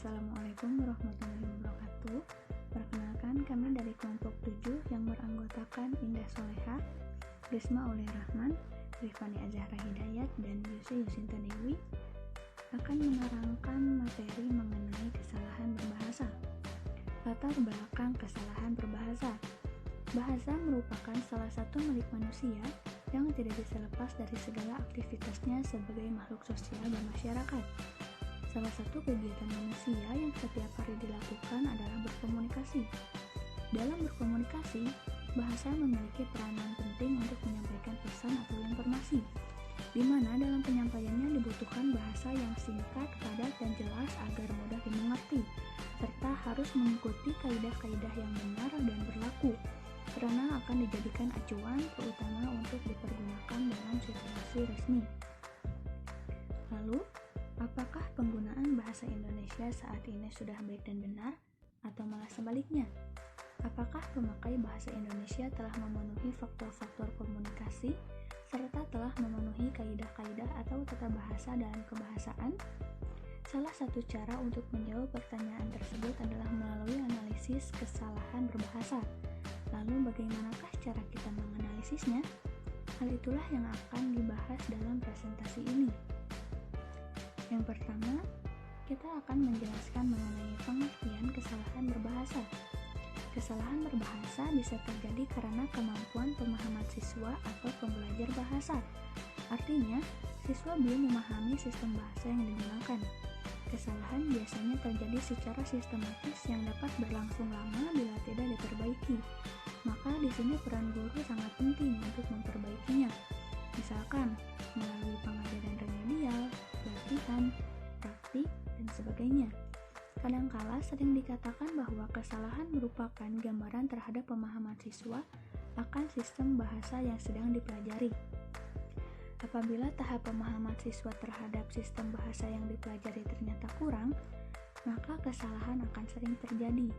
Assalamualaikum warahmatullahi wabarakatuh. Perkenalkan, kami dari kelompok 7 yang beranggotakan Indah Soleha, Risma Aulia Rahman, Rifani Azahra Hidayat, dan Yusy Yusinta Dewi akan menerangkan materi mengenai kesalahan berbahasa. Latar belakang kesalahan berbahasa. Bahasa merupakan salah satu milik manusia yang tidak bisa lepas dari segala aktivitasnya sebagai makhluk sosial dan masyarakat. Salah satu kegiatan manusia yang setiap hari dilakukan adalah berkomunikasi. Dalam berkomunikasi, bahasa memiliki peranan penting untuk menyampaikan pesan atau informasi, di mana dalam penyampaiannya dibutuhkan bahasa yang singkat, padat, dan jelas agar mudah dimengerti, serta harus mengikuti kaidah-kaidah yang benar dan berlaku, karena akan dijadikan acuan terutama untuk dipergunakan dalam situasi resmi. Lalu, apakah penggunaan bahasa Indonesia saat ini sudah baik dan benar, atau malah sebaliknya? Apakah pemakai bahasa Indonesia telah memenuhi faktor-faktor komunikasi, serta telah memenuhi kaidah-kaidah atau tata bahasa dalam kebahasaan? Salah satu cara untuk menjawab pertanyaan tersebut adalah melalui analisis kesalahan berbahasa. Lalu bagaimanakah cara kita menganalisisnya? Hal itulah yang akan dibahas dalam presentasi ini. Yang pertama, kita akan menjelaskan mengenai pengertian kesalahan berbahasa. Kesalahan berbahasa bisa terjadi karena kemampuan pemahaman siswa atau pembelajar bahasa. Artinya, siswa belum memahami sistem bahasa yang digunakan. Kesalahan biasanya terjadi secara sistematis yang dapat berlangsung lama bila tidak diperbaiki. Maka di sini peran guru sangat penting untuk memperbaikinya. Misalkan, melalui pengajaran remedial, pelatihan, praktik, dan sebagainya. Kadangkala sering dikatakan bahwa kesalahan merupakan gambaran terhadap pemahaman siswa akan sistem bahasa yang sedang dipelajari. Apabila tahap pemahaman siswa terhadap sistem bahasa yang dipelajari ternyata kurang, maka kesalahan akan sering terjadi.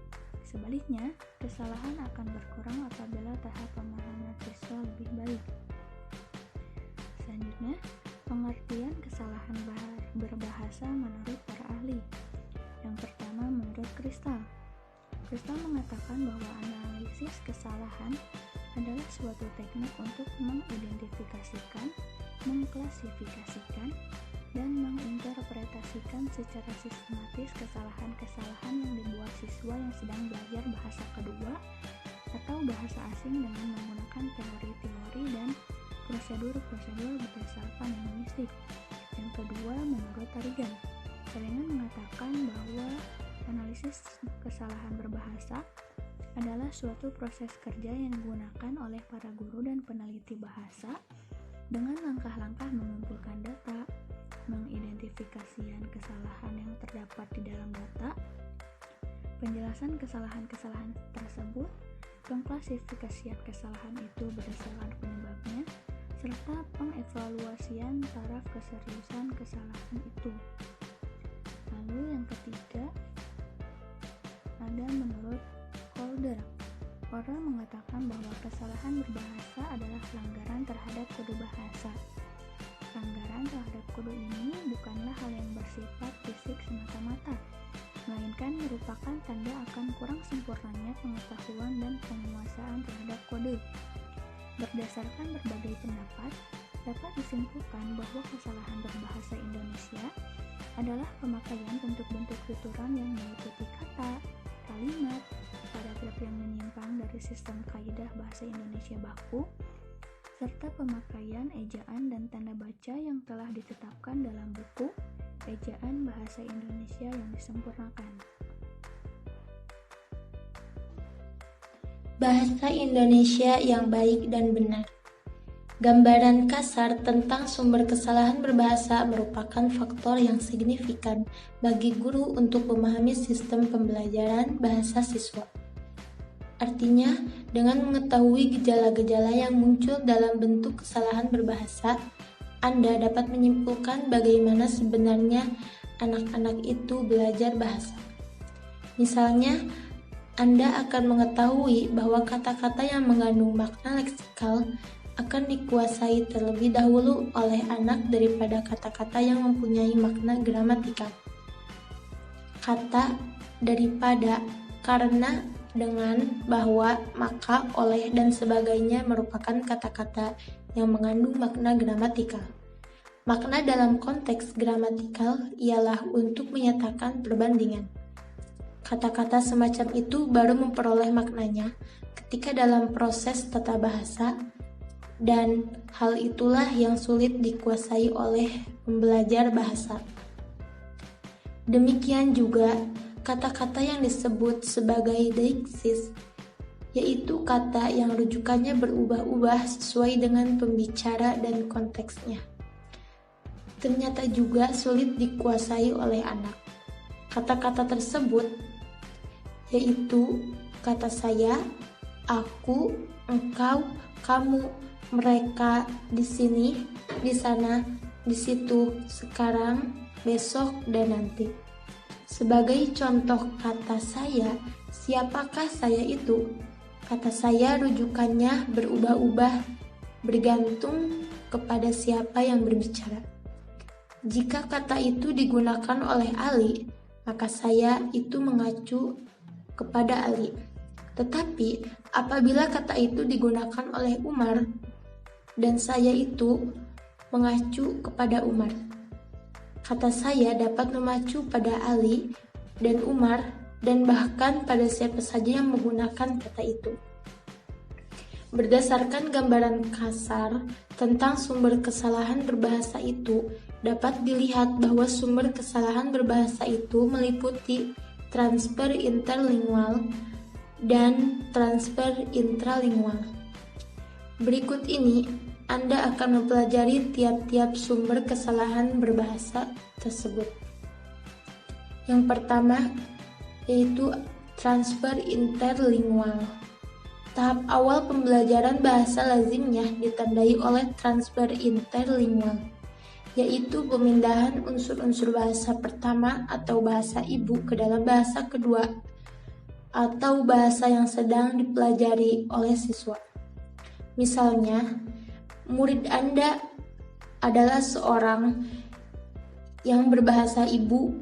Sebaliknya, kesalahan akan berkurang apabila tahap pemahaman siswa lebih baik. Selanjutnya, pengertian kesalahan berbahasa menurut para ahli. Yang pertama, menurut Kristal. Kristal mengatakan bahwa analisis kesalahan adalah suatu teknik untuk mengidentifikasikan, mengklasifikasikan, dan menginterpretasikan secara sistematis kesalahan-kesalahan yang dibuat siswa yang sedang belajar bahasa kedua atau bahasa asing dengan menggunakan teori-teori dan prosedur-prosedur berdasarkan linguistik. Yang kedua, menurut Tarigan. Tarigan mengatakan bahwa analisis kesalahan berbahasa adalah suatu proses kerja yang digunakan oleh para guru dan peneliti bahasa dengan langkah-langkah mengumpulkan data, mengidentifikasikan kesalahan yang terdapat di dalam data, penjelasan kesalahan-kesalahan tersebut, pengklasifikasian kesalahan itu berdasarkan penyebabnya, serta pengevaluasian taraf keseriusan kesalahan itu. Lalu yang ketiga, ada menurut Holder. Holder mengatakan bahwa kesalahan berbahasa adalah pelanggaran terhadap kode bahasa. Pelanggaran terhadap kode ini bukanlah hal yang bersifat fisik semata-mata, melainkan merupakan tanda akan kurang sempurnanya pengetahuan dan penguasaan terhadap kode. Berdasarkan berbagai pendapat, dapat disimpulkan bahwa kesalahan berbahasa Indonesia adalah pemakaian bentuk-bentuk tuturan yang meliputi kata, kalimat, paragraf yang menyimpang dari sistem kaidah bahasa Indonesia baku, serta pemakaian ejaan dan tanda baca yang telah ditetapkan dalam buku Ejaan Bahasa Indonesia yang disempurnakan. Bahasa Indonesia yang baik dan benar. Gambaran kasar tentang sumber kesalahan berbahasa merupakan faktor yang signifikan bagi guru untuk memahami sistem pembelajaran bahasa siswa. Artinya, dengan mengetahui gejala-gejala yang muncul dalam bentuk kesalahan berbahasa, Anda dapat menyimpulkan bagaimana sebenarnya anak-anak itu belajar bahasa. Misalnya, Anda akan mengetahui bahwa kata-kata yang mengandung makna leksikal akan dikuasai terlebih dahulu oleh anak daripada kata-kata yang mempunyai makna gramatikal. kata, daripada, karena, dengan, bahwa, maka, oleh, dan sebagainya merupakan kata-kata yang mengandung makna gramatikal. Makna dalam konteks gramatikal ialah untuk menyatakan perbandingan. Kata-kata semacam itu baru memperoleh maknanya ketika dalam proses tata bahasa, dan hal itulah yang sulit dikuasai oleh pembelajar bahasa. Demikian juga kata-kata yang disebut sebagai deiksis, yaitu kata yang rujukannya berubah-ubah sesuai dengan pembicara dan konteksnya. Ternyata juga sulit dikuasai oleh anak. Kata-kata tersebut yaitu kata saya, aku, engkau, kamu, mereka, di sini, di sana, di situ, sekarang, besok, dan nanti. Sebagai contoh kata saya, siapakah saya itu? Kata saya rujukannya berubah-ubah bergantung kepada siapa yang berbicara. Jika kata itu digunakan oleh Ali, maka saya itu mengacu kepada Ali. Tetapi apabila kata itu digunakan oleh Umar, dan saya itu mengacu kepada Umar, kata saya dapat memacu pada Ali dan Umar dan bahkan pada siapa saja yang menggunakan kata itu. Berdasarkan gambaran kasar tentang sumber kesalahan berbahasa itu, dapat dilihat bahwa sumber kesalahan berbahasa itu meliputi transfer interlingual dan transfer intralingual. Berikut ini Anda akan mempelajari tiap-tiap sumber kesalahan berbahasa tersebut. Yang pertama yaitu transfer interlingual. Tahap awal pembelajaran bahasa lazimnya ditandai oleh transfer interlingual, yaitu pemindahan unsur-unsur bahasa pertama atau bahasa ibu ke dalam bahasa kedua atau bahasa yang sedang dipelajari oleh siswa. Misalnya, murid Anda adalah seorang yang berbahasa ibu,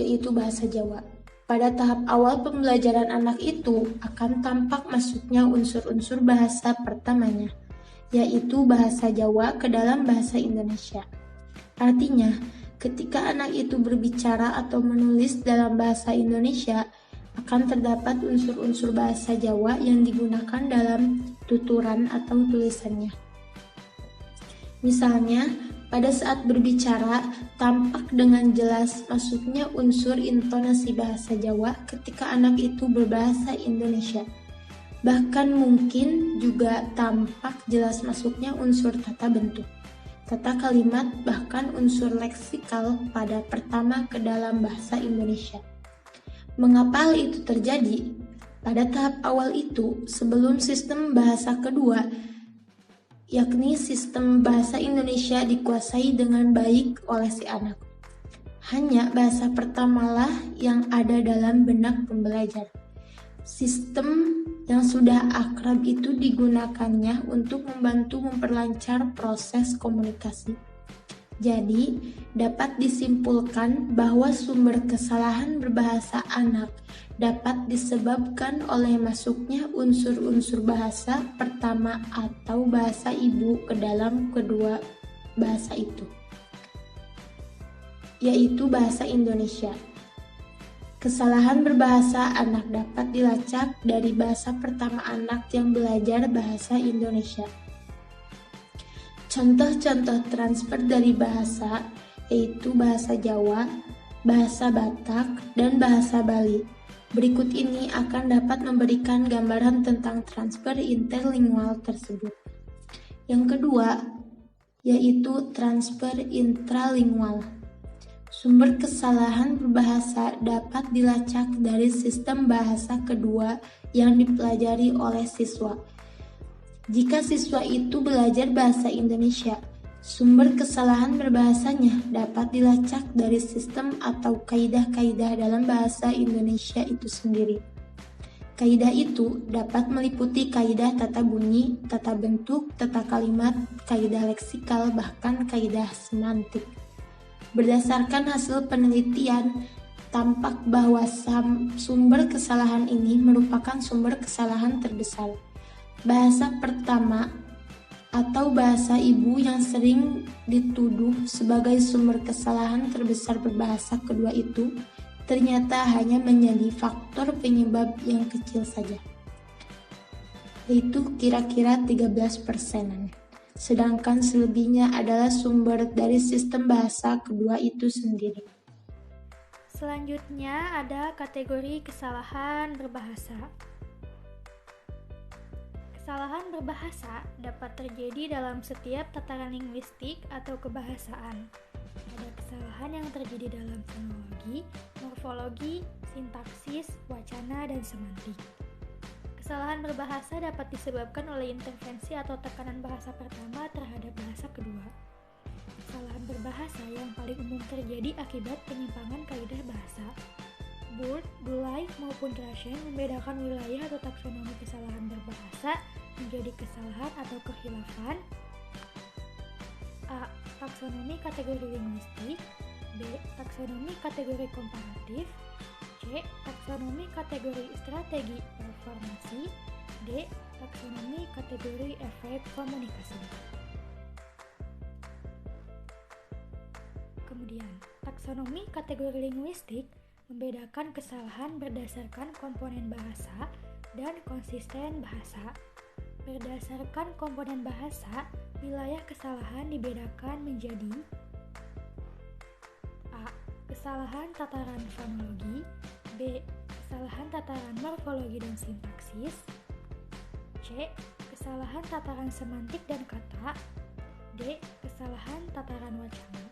yaitu bahasa Jawa. Pada tahap awal pembelajaran anak itu akan tampak masuknya unsur-unsur bahasa pertamanya, yaitu bahasa Jawa ke dalam bahasa Indonesia. Artinya, ketika anak itu berbicara atau menulis dalam bahasa Indonesia, akan terdapat unsur-unsur bahasa Jawa yang digunakan dalam tuturan atau tulisannya. Misalnya, pada saat berbicara, tampak dengan jelas masuknya unsur intonasi bahasa Jawa ketika anak itu berbahasa Indonesia. Bahkan mungkin juga tampak jelas masuknya unsur tata bentuk, tata kalimat, bahkan unsur leksikal pada pertama ke dalam bahasa Indonesia. Mengapa hal itu terjadi? Pada tahap awal itu, sebelum sistem bahasa kedua, yakni sistem bahasa Indonesia dikuasai dengan baik oleh si anak. Hanya bahasa pertamalah yang ada dalam benak pembelajar. Sistem yang sudah akrab itu digunakannya untuk membantu memperlancar proses komunikasi. Jadi, dapat disimpulkan bahwa sumber kesalahan berbahasa anak dapat disebabkan oleh masuknya unsur-unsur bahasa pertama atau bahasa ibu ke dalam kedua bahasa itu, yaitu bahasa Indonesia. Kesalahan berbahasa anak dapat dilacak dari bahasa pertama anak yang belajar bahasa Indonesia. Contoh-contoh transfer dari bahasa yaitu bahasa Jawa, bahasa Batak, dan bahasa Bali. Berikut ini akan dapat memberikan gambaran tentang transfer interlingual tersebut. Yang kedua, yaitu transfer intralingual. Sumber kesalahan berbahasa dapat dilacak dari sistem bahasa kedua yang dipelajari oleh siswa. Jika siswa itu belajar bahasa Indonesia, sumber kesalahan berbahasanya dapat dilacak dari sistem atau kaidah-kaidah dalam bahasa Indonesia itu sendiri. Kaidah itu dapat meliputi kaidah tata bunyi, tata bentuk, tata kalimat, kaidah leksikal, bahkan kaidah semantik. Berdasarkan hasil penelitian, tampak bahwa sumber kesalahan ini merupakan sumber kesalahan terbesar. Bahasa pertama atau bahasa ibu yang sering dituduh sebagai sumber kesalahan terbesar berbahasa kedua itu ternyata hanya menjadi faktor penyebab yang kecil saja, yaitu kira-kira 13%. Sedangkan selebihnya adalah sumber dari sistem bahasa kedua itu sendiri. Selanjutnya ada kategori kesalahan berbahasa. Kesalahan berbahasa dapat terjadi dalam setiap tataran linguistik atau kebahasaan. Ada kesalahan yang terjadi dalam fonologi, morfologi, sintaksis, wacana, dan semantik. Kesalahan berbahasa dapat disebabkan oleh intervensi atau tekanan bahasa pertama terhadap bahasa kedua. Kesalahan berbahasa yang paling umum terjadi akibat penyimpangan kaidah bahasa. Burt, Dulay, maupun Krashen membedakan wilayah atau taksonomi kesalahan berbahasa menjadi kesalahan atau kehilafan. A. Taksonomi kategori linguistik. B. Taksonomi kategori komparatif. C. Taksonomi kategori strategi performasi. D. Taksonomi kategori efek komunikasi. Kemudian, taksonomi kategori linguistik membedakan kesalahan berdasarkan komponen bahasa dan konsisten bahasa. Berdasarkan komponen bahasa, wilayah kesalahan dibedakan menjadi A. Kesalahan tataran fonologi. B. Kesalahan tataran morfologi dan sintaksis. C. Kesalahan tataran semantik dan kata. D. Kesalahan tataran wacana.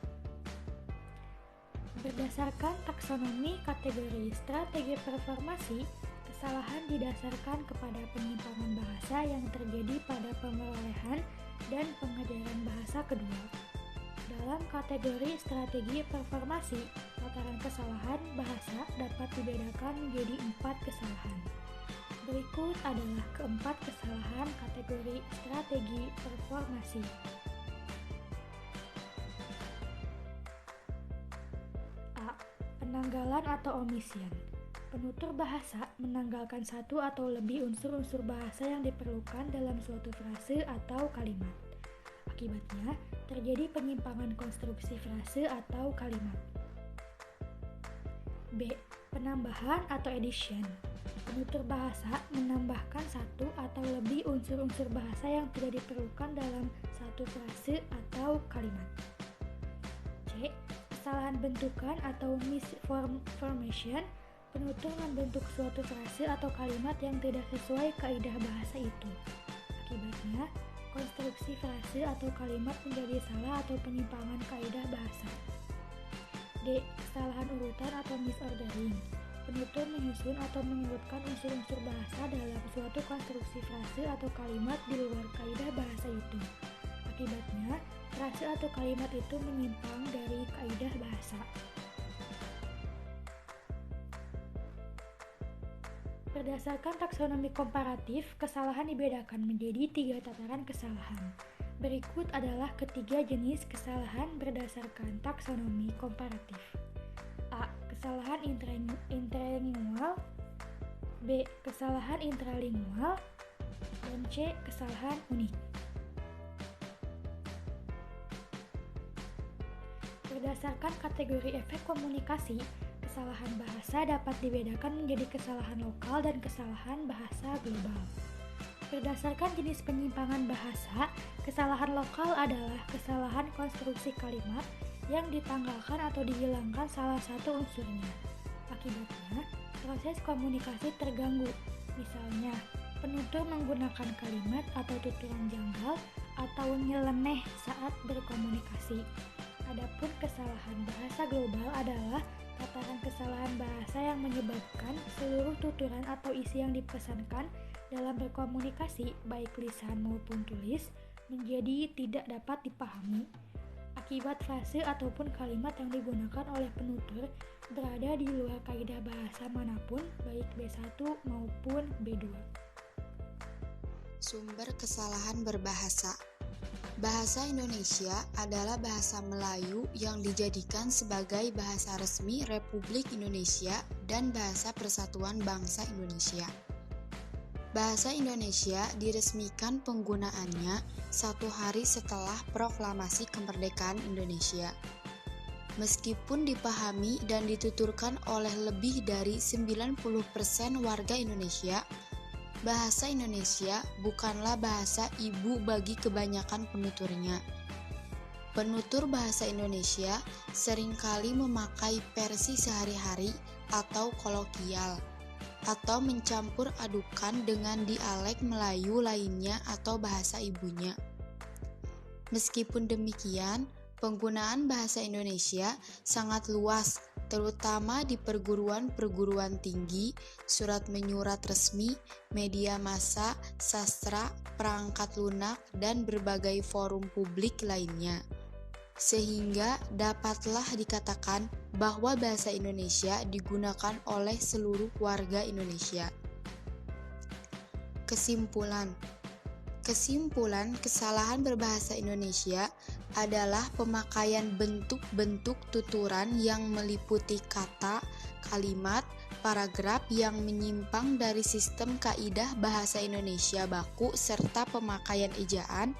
Berdasarkan taksonomi kategori strategi performasi, kesalahan didasarkan kepada penyimpangan bahasa yang terjadi pada pemerolehan dan pengajaran bahasa kedua. Dalam kategori strategi performasi, tataran kesalahan bahasa dapat dibedakan menjadi 4 kesalahan. Berikut adalah keempat kesalahan kategori strategi performasi. Penanggalan atau omission. Penutur bahasa menanggalkan satu atau lebih unsur-unsur bahasa yang diperlukan dalam suatu frase atau kalimat. Akibatnya, terjadi penyimpangan konstruksi frase atau kalimat. B. Penambahan atau addition. Penutur bahasa menambahkan satu atau lebih unsur-unsur bahasa yang tidak diperlukan dalam satu frase atau kalimat. C. Kesalahan bentukan atau misformation. Penutur membentuk suatu frase atau kalimat yang tidak sesuai kaidah bahasa itu. Akibatnya, konstruksi frase atau kalimat menjadi salah atau penyimpangan kaidah bahasa. D. Kesalahan urutan atau misordering. Penutur menyusun atau mengurutkan unsur-unsur bahasa dalam suatu konstruksi frase atau kalimat di luar kaidah bahasa itu. Akibatnya, frase atau kalimat itu menyimpang dari kaidah bahasa. Berdasarkan taksonomi komparatif, kesalahan dibedakan menjadi 3 tataran kesalahan. Berikut adalah ketiga jenis kesalahan berdasarkan taksonomi komparatif. A. Kesalahan intralingual. B. Kesalahan intralingual. Dan C. Kesalahan unik. Berdasarkan kategori efek komunikasi, kesalahan bahasa dapat dibedakan menjadi kesalahan lokal dan kesalahan bahasa global. Berdasarkan jenis penyimpangan bahasa, kesalahan lokal adalah kesalahan konstruksi kalimat yang ditanggalkan atau dihilangkan salah satu unsurnya. Akibatnya, proses komunikasi terganggu. Misalnya, penutur menggunakan kalimat atau tuturan janggal atau nyeleneh saat berkomunikasi. Adapun kesalahan bahasa global adalah tataran kesalahan bahasa yang menyebabkan seluruh tuturan atau isi yang dipesankan dalam berkomunikasi, baik lisan maupun tulis, menjadi tidak dapat dipahami akibat frase ataupun kalimat yang digunakan oleh penutur berada di luar kaidah bahasa manapun, baik B1 maupun B2. Sumber kesalahan berbahasa. Bahasa Indonesia adalah bahasa Melayu yang dijadikan sebagai bahasa resmi Republik Indonesia dan bahasa Persatuan Bangsa Indonesia. Bahasa Indonesia diresmikan penggunaannya 1 hari setelah Proklamasi Kemerdekaan Indonesia. Meskipun dipahami dan dituturkan oleh lebih dari 90% warga Indonesia, bahasa Indonesia bukanlah bahasa ibu bagi kebanyakan penuturnya. Penutur bahasa Indonesia seringkali memakai versi sehari-hari atau kolokial, atau mencampur adukan dengan dialek Melayu lainnya atau bahasa ibunya. Meskipun demikian, penggunaan bahasa Indonesia sangat luas, terutama di perguruan-perguruan tinggi, surat menyurat resmi, media massa, sastra, perangkat lunak, dan berbagai forum publik lainnya. Sehingga dapatlah dikatakan bahwa bahasa Indonesia digunakan oleh seluruh warga Indonesia. Kesimpulan, kesalahan berbahasa Indonesia adalah pemakaian bentuk-bentuk tuturan yang meliputi kata, kalimat, paragraf yang menyimpang dari sistem kaidah bahasa Indonesia baku serta pemakaian ejaan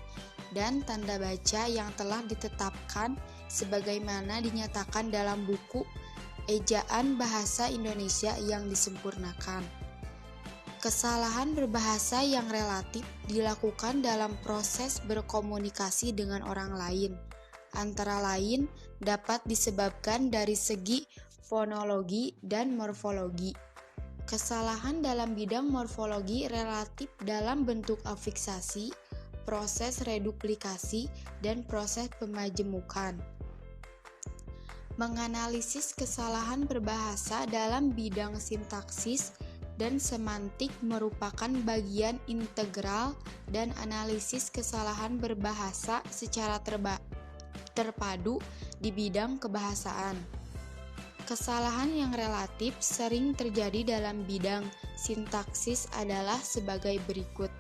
dan tanda baca yang telah ditetapkan sebagaimana dinyatakan dalam buku Ejaan Bahasa Indonesia yang disempurnakan. Kesalahan berbahasa yang relatif dilakukan dalam proses berkomunikasi dengan orang lain. Antara lain dapat disebabkan dari segi fonologi dan morfologi. Kesalahan dalam bidang morfologi relatif dalam bentuk afiksasi, proses reduplikasi, dan proses pemajemukan. Menganalisis kesalahan berbahasa dalam bidang sintaksis dan semantik merupakan bagian integral dan analisis kesalahan berbahasa secara terpadu di bidang kebahasaan. Kesalahan yang relatif sering terjadi dalam bidang sintaksis adalah sebagai berikut.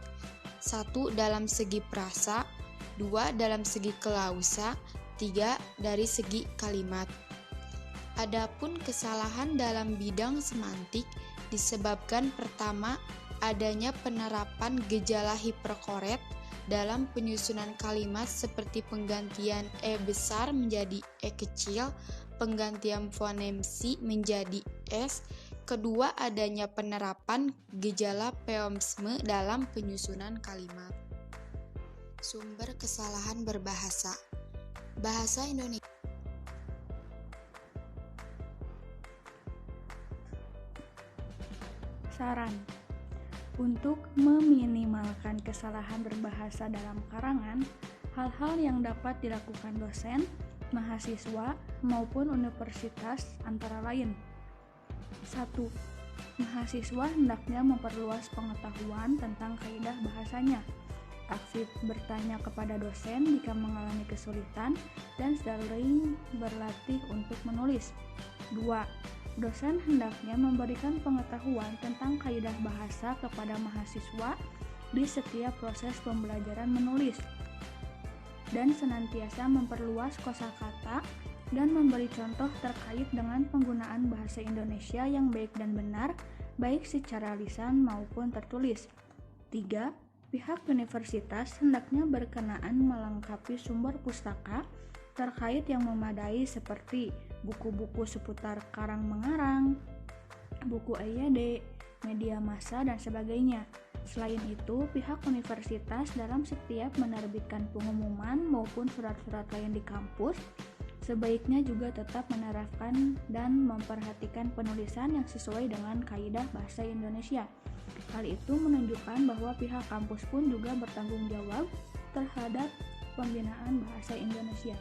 1. Dalam segi prasa, 2. Dalam segi klausa, 3. Dari segi kalimat. Adapun kesalahan dalam bidang semantik disebabkan pertama, adanya penerapan gejala hiperkoret dalam penyusunan kalimat seperti penggantian E besar menjadi E kecil, penggantian fonem si menjadi S. Kedua, adanya penerapan gejala peomsme dalam penyusunan kalimat. Sumber kesalahan berbahasa. Bahasa Indonesia. Saran. Untuk meminimalkan kesalahan berbahasa dalam karangan, hal-hal yang dapat dilakukan dosen, mahasiswa, maupun universitas antara lain. 1. Mahasiswa hendaknya memperluas pengetahuan tentang kaidah bahasanya. Aktif bertanya kepada dosen jika mengalami kesulitan dan sering berlatih untuk menulis. 2. Dosen hendaknya memberikan pengetahuan tentang kaidah bahasa kepada mahasiswa di setiap proses pembelajaran menulis dan senantiasa memperluas kosakata dan memberi contoh terkait dengan penggunaan bahasa Indonesia yang baik dan benar, baik secara lisan maupun tertulis. 3. Pihak universitas hendaknya berkenaan melengkapi sumber pustaka terkait yang memadai seperti buku-buku seputar karang-mengarang, buku EYD, media massa, dan sebagainya. Selain itu, pihak universitas dalam setiap menerbitkan pengumuman maupun surat-surat lain di kampus sebaiknya juga tetap menerapkan dan memperhatikan penulisan yang sesuai dengan kaidah bahasa Indonesia. Hal itu menunjukkan bahwa pihak kampus pun juga bertanggung jawab terhadap pembinaan bahasa Indonesia.